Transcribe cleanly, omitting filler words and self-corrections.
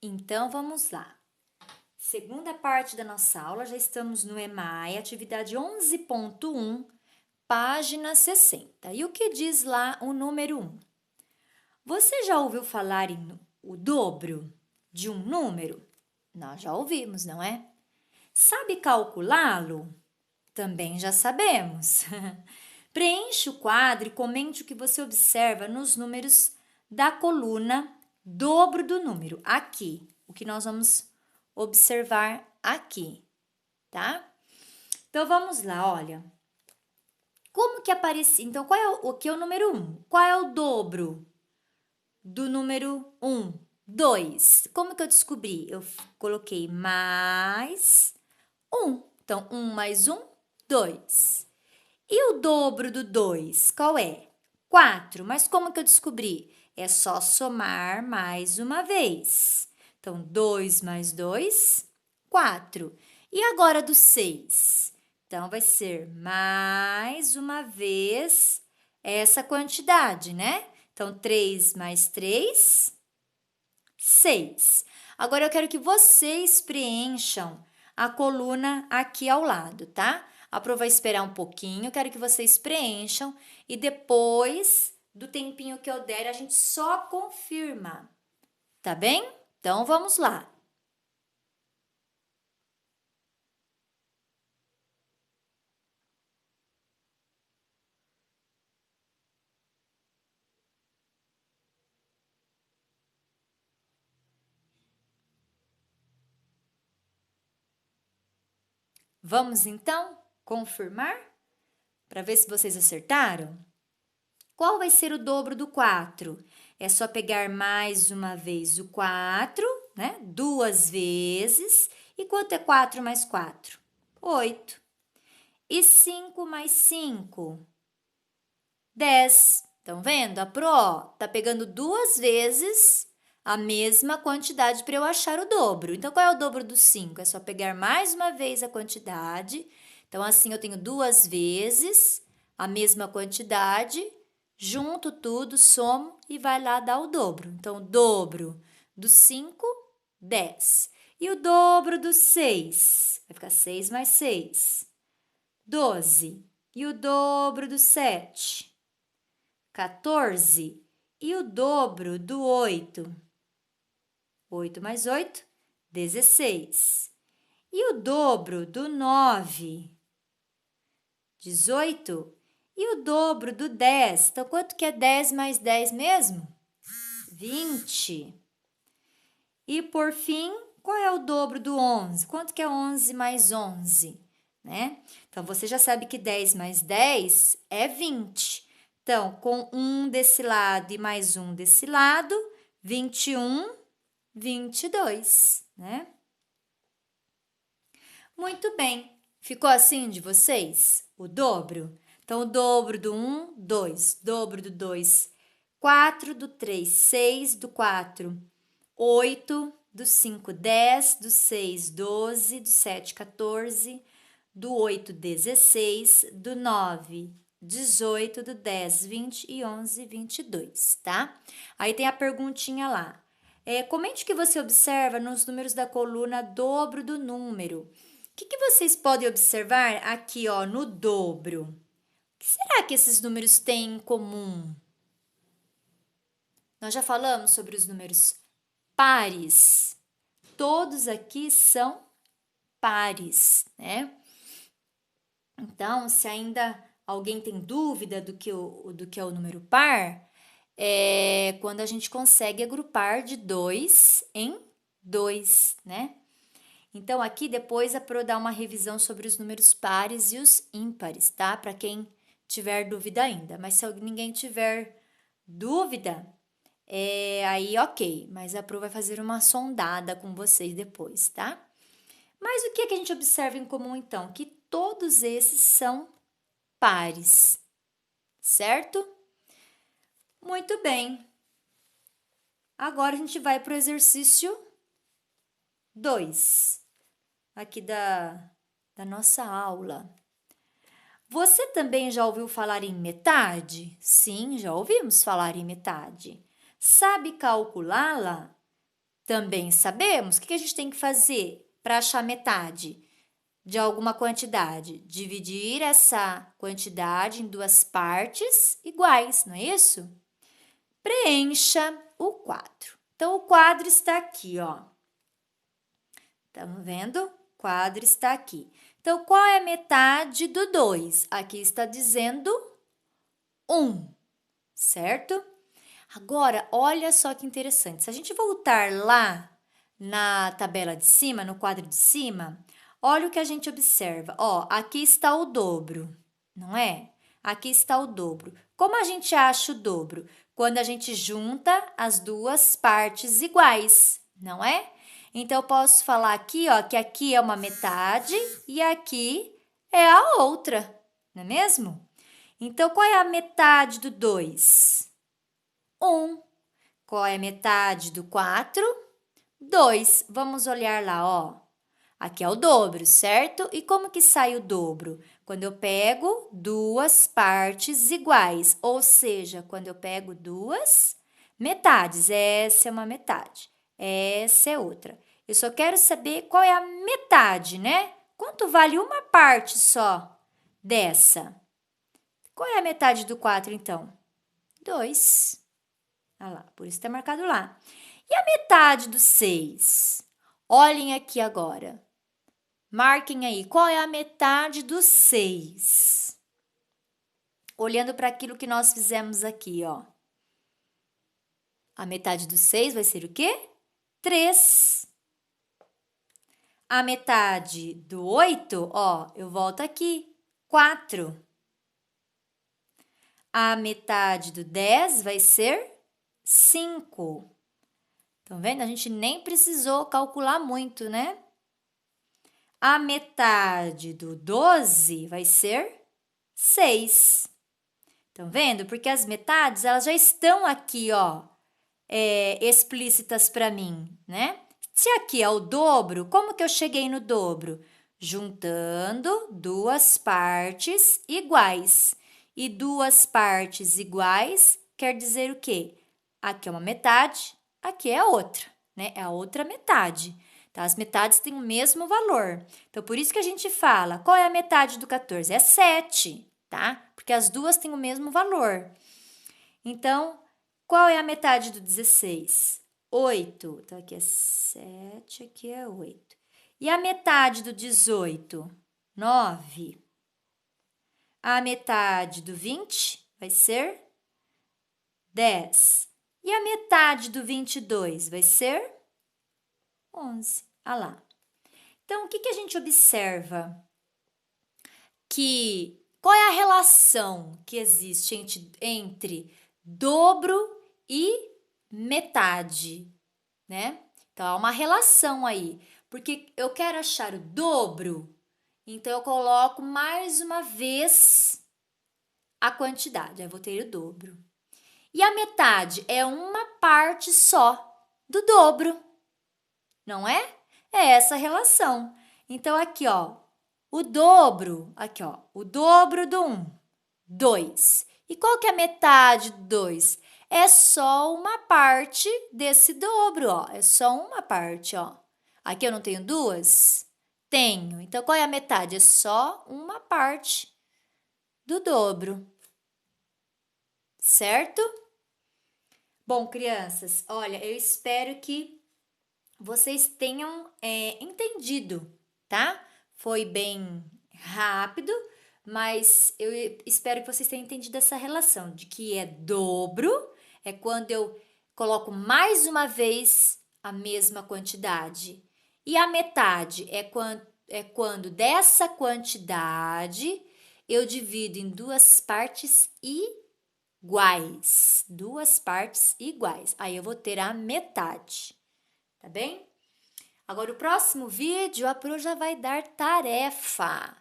Então, vamos lá. Segunda parte da nossa aula, já estamos no EMAI, atividade 11.1, página 60. E o que diz lá o número 1? Você já ouviu falar em o dobro de um número? Nós já ouvimos, não é? Sabe calculá-lo? Também já sabemos. Preencha o quadro e comente o que você observa nos números da coluna dobro do número. Aqui, o que nós vamos observar aqui, tá? Então, vamos lá, olha. Como que aparece? Então, qual é o que é o número 1? Qual é o dobro do número 1? 2. Como que eu descobri? Eu coloquei mais 1. Então, 1 mais 1, 2. E o dobro do 2, qual é? 4. Mas como que eu descobri? É só somar mais uma vez. Então, 2 mais 2, 4. E agora do 6? Então, vai ser mais uma vez essa quantidade, né? Então, 3 mais 3, 6. Agora, eu quero que vocês preencham a coluna aqui ao lado, tá? A Pro vai esperar um pouquinho, eu quero que vocês preencham e depois do tempinho que eu der, a gente só confirma, tá bem? Então, vamos lá. Vamos então confirmar para ver se vocês acertaram? Qual vai ser o dobro do 4? É só pegar mais uma vez o 4, né? Duas vezes. E quanto é 4 mais 4? 8. E 5 mais 5? 10. Estão vendo? A Pro tá pegando duas vezes a mesma quantidade para eu achar o dobro. Então, qual é o dobro do 5? É só pegar mais uma vez a quantidade. Então, assim, eu tenho duas vezes a mesma quantidade, junto tudo, somo e vai lá dar o dobro. Então, o dobro do 5, 10. E o dobro do 6? Vai ficar 6 mais 6, 12. E o dobro do 7? 14. E o dobro do 8? 8 mais 8, 16. E o dobro do 9? 18. E o dobro do 10? Então, quanto que é 10 mais 10 mesmo? 20. E, por fim, qual é o dobro do 11? Quanto que é 11 mais 11? Né? Então, você já sabe que 10 mais 10 é 20. Então, com um desse lado e mais um desse lado, 21, 22, né? Muito bem. Ficou assim de vocês? O dobro? Então, o dobro do 1, 2. Dobro do 2, 4. Do 3, 6. Do 4, 8. Do 5, 10. Do 6, 12. Do 7, 14. Do 8, 16. Do 9, 18. Do 10, 20. E 11, 22, tá? Aí tem a perguntinha lá. Comente o que você observa nos números da coluna dobro do número. O que vocês podem observar aqui, ó, no dobro? O que será que esses números têm em comum? Nós já falamos sobre os números pares. Todos aqui são pares, né? Então, se ainda alguém tem dúvida do que é o número par, é quando a gente consegue agrupar de 2 em 2, né? Então, aqui depois a Pro dá uma revisão sobre os números pares e os ímpares, tá? Para quem tiver dúvida ainda. Mas se ninguém tiver dúvida, aí ok. Mas a Pro vai fazer uma sondada com vocês depois, tá? Mas o que a gente observa em comum, então? Que todos esses são pares, certo? Muito bem. Agora a gente vai para o exercício 2, aqui da nossa aula. Você também já ouviu falar em metade? Sim, já ouvimos falar em metade. Sabe calculá-la? também sabemos, o que a gente tem que fazer para achar metade de alguma quantidade? Dividir essa quantidade em duas partes iguais, não é isso? Preencha o quadro. Então, o quadro está aqui, ó. Estamos vendo? O quadro está aqui. Então, qual é a metade do 2? Aqui está dizendo 1, certo? Agora, olha só que interessante. Se a gente voltar lá na tabela de cima, no quadro de cima, olha o que a gente observa. Ó, aqui está o dobro, não é? Aqui está o dobro. Como a gente acha o dobro? Quando a gente junta as duas partes iguais, não é? Então, eu posso falar aqui, ó, que aqui é uma metade e aqui é a outra, não é mesmo? Então, qual é a metade do 2? 1. Qual é a metade do 4? 2. Vamos olhar lá, ó. Aqui é o dobro, certo? E como que sai o dobro? Quando eu pego duas partes iguais, ou seja, quando eu pego duas metades. Essa é uma metade, essa é outra. Eu só quero saber qual é a metade, né? Quanto vale uma parte só dessa? Qual é a metade do 4, então? 2. Olha lá, por isso está marcado lá. E a metade do 6? Olhem aqui agora. Marquem aí, qual é a metade do 6? Olhando para aquilo que nós fizemos aqui, ó. A metade do 6 vai ser o quê? 3. A metade do 8, ó, eu volto aqui, 4. A metade do 10 vai ser 5. Estão vendo? A gente nem precisou calcular muito, né? A metade do 12 vai ser 6. Estão vendo? Porque as metades, elas já estão aqui, ó, explícitas para mim, né? Se aqui é o dobro, como que eu cheguei no dobro? Juntando duas partes iguais. E duas partes iguais quer dizer o quê? Aqui é uma metade, aqui é a outra, né? É a outra metade. Tá? As metades têm o mesmo valor. Então, por isso que a gente fala, qual é a metade do 14? É 7, tá? Porque as duas têm o mesmo valor. Então, qual é a metade do 16? 8. Então, aqui é 7, aqui é 8. E a metade do 18? 9. A metade do 20 vai ser 10. E a metade do 22 vai ser 11. Olha lá. Então, o que a gente observa? Qual é a relação que existe entre dobro e metade, né? Então, há uma relação aí, porque eu quero achar o dobro, então eu coloco mais uma vez a quantidade, aí eu vou ter o dobro. E a metade é uma parte só do dobro, não é? É essa relação. Então, aqui, ó, o dobro, aqui, ó, o dobro do 1, 2. E qual que é a metade do 2? É só uma parte desse dobro, ó. É só uma parte, ó. Aqui eu não tenho duas? Tenho. Então, qual é a metade? É só uma parte do dobro. Certo? Bom, crianças, olha, eu espero que vocês tenham entendido, tá? Foi bem rápido, mas eu espero que vocês tenham entendido essa relação de que é dobro, é quando eu coloco mais uma vez a mesma quantidade. E a metade é quando dessa quantidade eu divido em duas partes iguais. Duas partes iguais. Aí eu vou ter a metade, tá bem? Agora, o próximo vídeo, a Pro já vai dar tarefa.